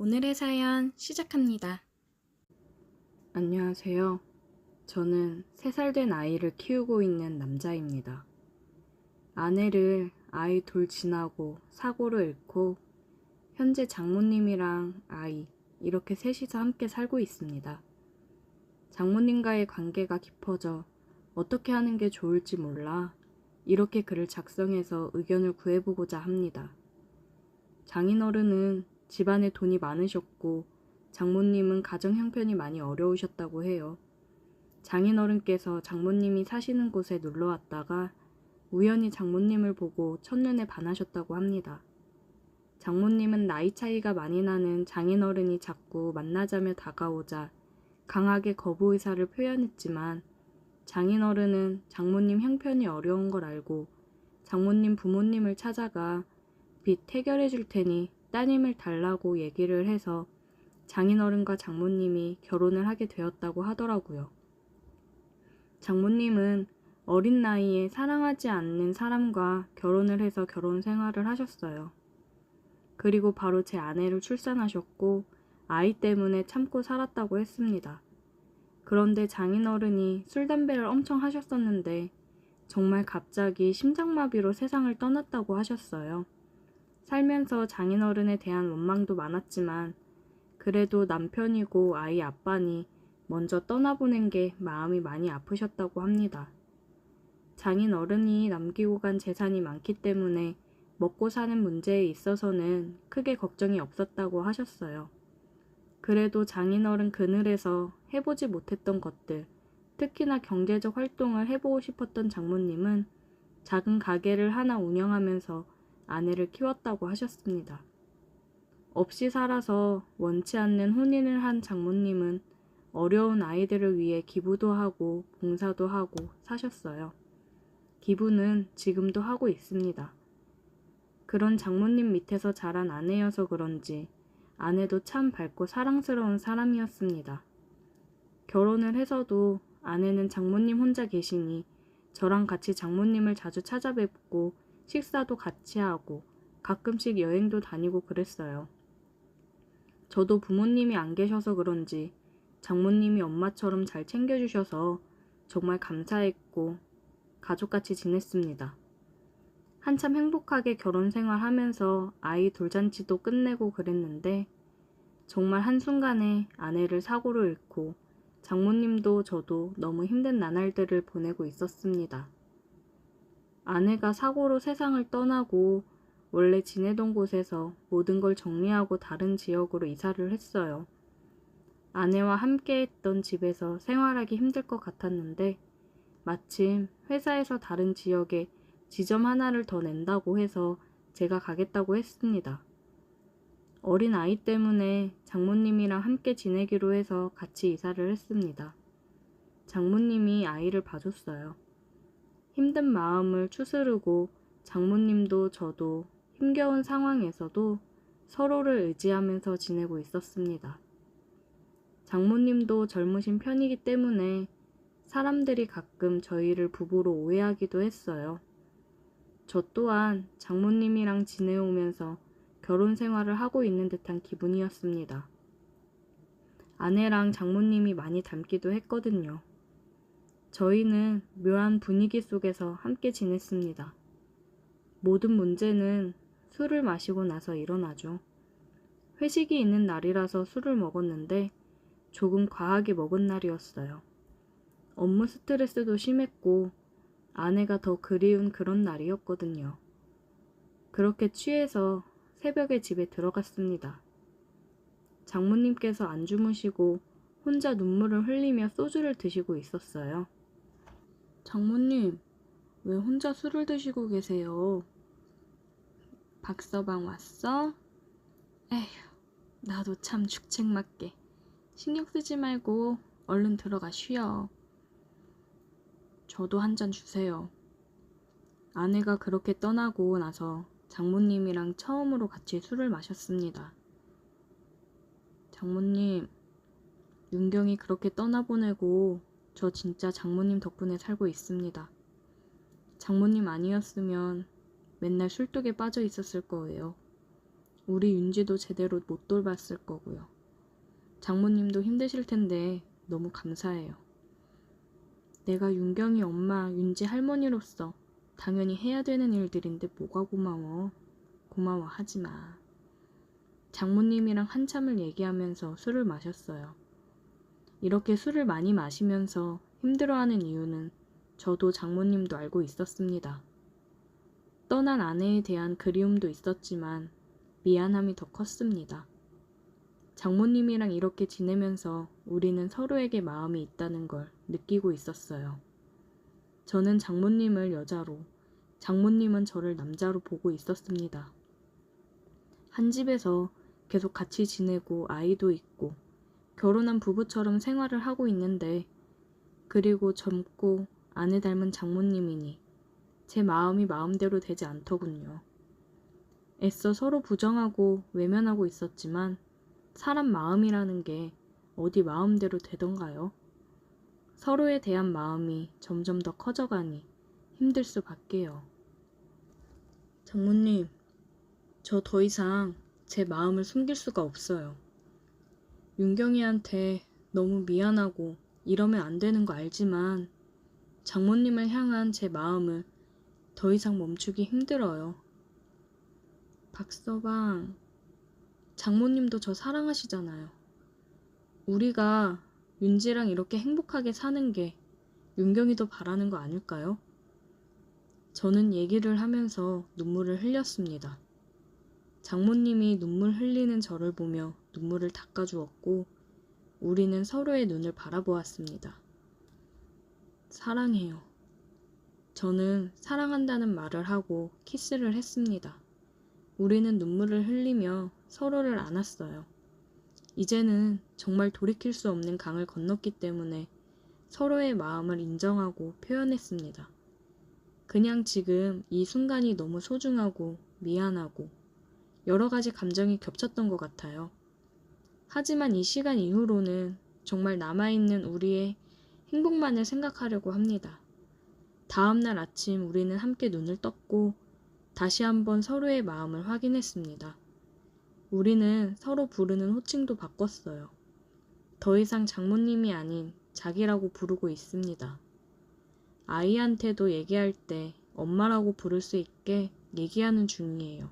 오늘의 사연 시작합니다. 안녕하세요. 저는 3살 된 아이를 키우고 있는 남자입니다. 아내를 아이 돌 지나고 사고로 잃고 현재 장모님이랑 아이 이렇게 셋이서 함께 살고 있습니다. 장모님과의 관계가 깊어져 어떻게 하는 게 좋을지 몰라 이렇게 글을 작성해서 의견을 구해보고자 합니다. 장인어른은 집안에 돈이 많으셨고 장모님은 가정 형편이 많이 어려우셨다고 해요. 장인어른께서 장모님이 사시는 곳에 놀러 왔다가 우연히 장모님을 보고 첫눈에 반하셨다고 합니다. 장모님은 나이 차이가 많이 나는 장인어른이 자꾸 만나자며 다가오자 강하게 거부 의사를 표현했지만 장인어른은 장모님 형편이 어려운 걸 알고 장모님 부모님을 찾아가 빚 해결해 줄 테니 따님을 달라고 얘기를 해서 장인어른과 장모님이 결혼을 하게 되었다고 하더라고요. 장모님은 어린 나이에 사랑하지 않는 사람과 결혼을 해서 결혼 생활을 하셨어요. 그리고 바로 제 아내를 출산하셨고 아이 때문에 참고 살았다고 했습니다. 그런데 장인어른이 술, 담배를 엄청 하셨었는데 정말 갑자기 심장마비로 세상을 떠났다고 하셨어요. 살면서 장인어른에 대한 원망도 많았지만 그래도 남편이고 아이 아빠니 먼저 떠나보낸 게 마음이 많이 아프셨다고 합니다. 장인어른이 남기고 간 재산이 많기 때문에 먹고 사는 문제에 있어서는 크게 걱정이 없었다고 하셨어요. 그래도 장인어른 그늘에서 해보지 못했던 것들, 특히나 경제적 활동을 해보고 싶었던 장모님은 작은 가게를 하나 운영하면서 아내를 키웠다고 하셨습니다. 없이 살아서 원치 않는 혼인을 한 장모님은 어려운 아이들을 위해 기부도 하고 봉사도 하고 사셨어요. 기부는 지금도 하고 있습니다. 그런 장모님 밑에서 자란 아내여서 그런지 아내도 참 밝고 사랑스러운 사람이었습니다. 결혼을 해서도 아내는 장모님 혼자 계시니 저랑 같이 장모님을 자주 찾아뵙고 식사도 같이 하고 가끔씩 여행도 다니고 그랬어요. 저도 부모님이 안 계셔서 그런지 장모님이 엄마처럼 잘 챙겨주셔서 정말 감사했고 가족같이 지냈습니다. 한참 행복하게 결혼 생활하면서 아이 돌잔치도 끝내고 그랬는데 정말 한순간에 아내를 사고로 잃고 장모님도 저도 너무 힘든 나날들을 보내고 있었습니다. 아내가 사고로 세상을 떠나고 원래 지내던 곳에서 모든 걸 정리하고 다른 지역으로 이사를 했어요. 아내와 함께 했던 집에서 생활하기 힘들 것 같았는데 마침 회사에서 다른 지역에 지점 하나를 더 낸다고 해서 제가 가겠다고 했습니다. 어린 아이 때문에 장모님이랑 함께 지내기로 해서 같이 이사를 했습니다. 장모님이 아이를 봐줬어요. 힘든 마음을 추스르고 장모님도 저도 힘겨운 상황에서도 서로를 의지하면서 지내고 있었습니다. 장모님도 젊으신 편이기 때문에 사람들이 가끔 저희를 부부로 오해하기도 했어요. 저 또한 장모님이랑 지내오면서 결혼 생활을 하고 있는 듯한 기분이었습니다. 아내랑 장모님이 많이 닮기도 했거든요. 저희는 묘한 분위기 속에서 함께 지냈습니다. 모든 문제는 술을 마시고 나서 일어나죠. 회식이 있는 날이라서 술을 먹었는데 조금 과하게 먹은 날이었어요. 업무 스트레스도 심했고 아내가 더 그리운 그런 날이었거든요. 그렇게 취해서 새벽에 집에 들어갔습니다. 장모님께서 안 주무시고 혼자 눈물을 흘리며 소주를 드시고 있었어요. 장모님, 왜 혼자 술을 드시고 계세요? 박서방 왔어? 에휴, 나도 참 죽책맞게. 신경 쓰지 말고 얼른 들어가 쉬어. 저도 한 잔 주세요. 아내가 그렇게 떠나고 나서 장모님이랑 처음으로 같이 술을 마셨습니다. 장모님, 윤경이 그렇게 떠나보내고 저 진짜 장모님 덕분에 살고 있습니다. 장모님 아니었으면 맨날 술독에 빠져 있었을 거예요. 우리 윤지도 제대로 못 돌봤을 거고요. 장모님도 힘드실 텐데 너무 감사해요. 내가 윤경이 엄마, 윤지 할머니로서 당연히 해야 되는 일들인데 뭐가 고마워. 고마워하지 마. 장모님이랑 한참을 얘기하면서 술을 마셨어요. 이렇게 술을 많이 마시면서 힘들어하는 이유는 저도 장모님도 알고 있었습니다. 떠난 아내에 대한 그리움도 있었지만 미안함이 더 컸습니다. 장모님이랑 이렇게 지내면서 우리는 서로에게 마음이 있다는 걸 느끼고 있었어요. 저는 장모님을 여자로, 장모님은 저를 남자로 보고 있었습니다. 한 집에서 계속 같이 지내고 아이도 있고 결혼한 부부처럼 생활을 하고 있는데, 그리고 젊고 아내 닮은 장모님이니 제 마음이 마음대로 되지 않더군요. 애써 서로 부정하고 외면하고 있었지만 사람 마음이라는 게 어디 마음대로 되던가요? 서로에 대한 마음이 점점 더 커져가니 힘들 수밖에요. 장모님, 저 더 이상 제 마음을 숨길 수가 없어요. 윤경이한테 너무 미안하고 이러면 안 되는 거 알지만 장모님을 향한 제 마음을 더 이상 멈추기 힘들어요. 박서방, 장모님도 저 사랑하시잖아요. 우리가 윤지랑 이렇게 행복하게 사는 게 윤경이도 바라는 거 아닐까요? 저는 얘기를 하면서 눈물을 흘렸습니다. 장모님이 눈물 흘리는 저를 보며 눈물을 닦아주었고 우리는 서로의 눈을 바라보았습니다. 사랑해요. 저는 사랑한다는 말을 하고 키스를 했습니다. 우리는 눈물을 흘리며 서로를 안았어요. 이제는 정말 돌이킬 수 없는 강을 건넜기 때문에 서로의 마음을 인정하고 표현했습니다. 그냥 지금 이 순간이 너무 소중하고 미안하고 여러 가지 감정이 겹쳤던 것 같아요. 하지만 이 시간 이후로는 정말 남아있는 우리의 행복만을 생각하려고 합니다. 다음날 아침 우리는 함께 눈을 떴고 다시 한번 서로의 마음을 확인했습니다. 우리는 서로 부르는 호칭도 바꿨어요. 더 이상 장모님이 아닌 자기라고 부르고 있습니다. 아이한테도 얘기할 때 엄마라고 부를 수 있게 얘기하는 중이에요.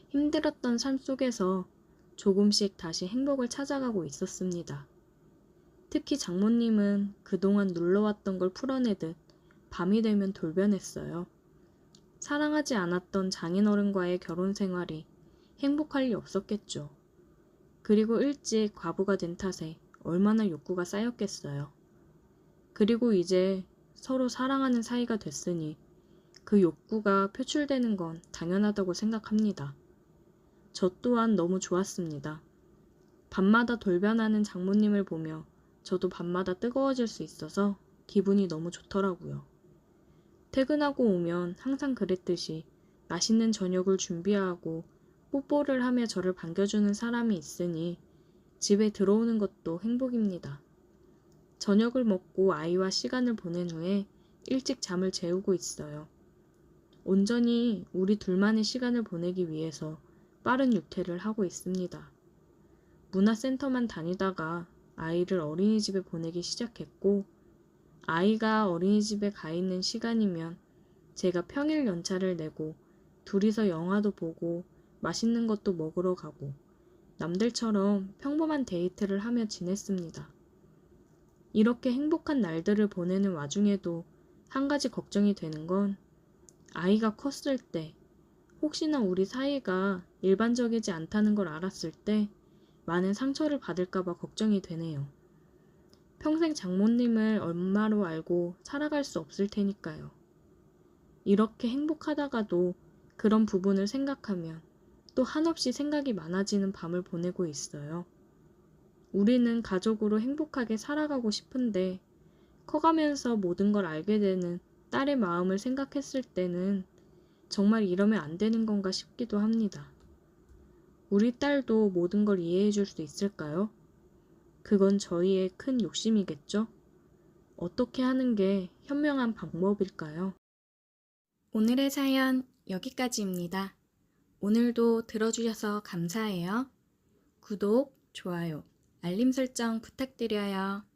힘들었던 삶 속에서 조금씩 다시 행복을 찾아가고 있었습니다. 특히 장모님은 그동안 눌러왔던 걸 풀어내듯 밤이 되면 돌변했어요. 사랑하지 않았던 장인어른과의 결혼 생활이 행복할 리 없었겠죠. 그리고 일찍 과부가 된 탓에 얼마나 욕구가 쌓였겠어요. 그리고 이제 서로 사랑하는 사이가 됐으니 그 욕구가 표출되는 건 당연하다고 생각합니다. 저 또한 너무 좋았습니다. 밤마다 돌변하는 장모님을 보며 저도 밤마다 뜨거워질 수 있어서 기분이 너무 좋더라고요. 퇴근하고 오면 항상 그랬듯이 맛있는 저녁을 준비하고 뽀뽀를 하며 저를 반겨주는 사람이 있으니 집에 들어오는 것도 행복입니다. 저녁을 먹고 아이와 시간을 보낸 후에 일찍 잠을 재우고 있어요. 온전히 우리 둘만의 시간을 보내기 위해서 빠른 육퇴를 하고 있습니다. 문화센터만 다니다가 아이를 어린이집에 보내기 시작했고, 아이가 어린이집에 가 있는 시간이면 제가 평일 연차를 내고 둘이서 영화도 보고 맛있는 것도 먹으러 가고 남들처럼 평범한 데이트를 하며 지냈습니다. 이렇게 행복한 날들을 보내는 와중에도 한 가지 걱정이 되는 건 아이가 컸을 때 혹시나 우리 사이가 일반적이지 않다는 걸 알았을 때 많은 상처를 받을까봐 걱정이 되네요. 평생 장모님을 엄마로 알고 살아갈 수 없을 테니까요. 이렇게 행복하다가도 그런 부분을 생각하면 또 한없이 생각이 많아지는 밤을 보내고 있어요. 우리는 가족으로 행복하게 살아가고 싶은데 커가면서 모든 걸 알게 되는 딸의 마음을 생각했을 때는 정말 이러면 안 되는 건가 싶기도 합니다. 우리 딸도 모든 걸 이해해 줄 수 있을까요? 그건 저희의 큰 욕심이겠죠? 어떻게 하는 게 현명한 방법일까요? 오늘의 사연 여기까지입니다. 오늘도 들어주셔서 감사해요. 구독, 좋아요, 알림 설정 부탁드려요.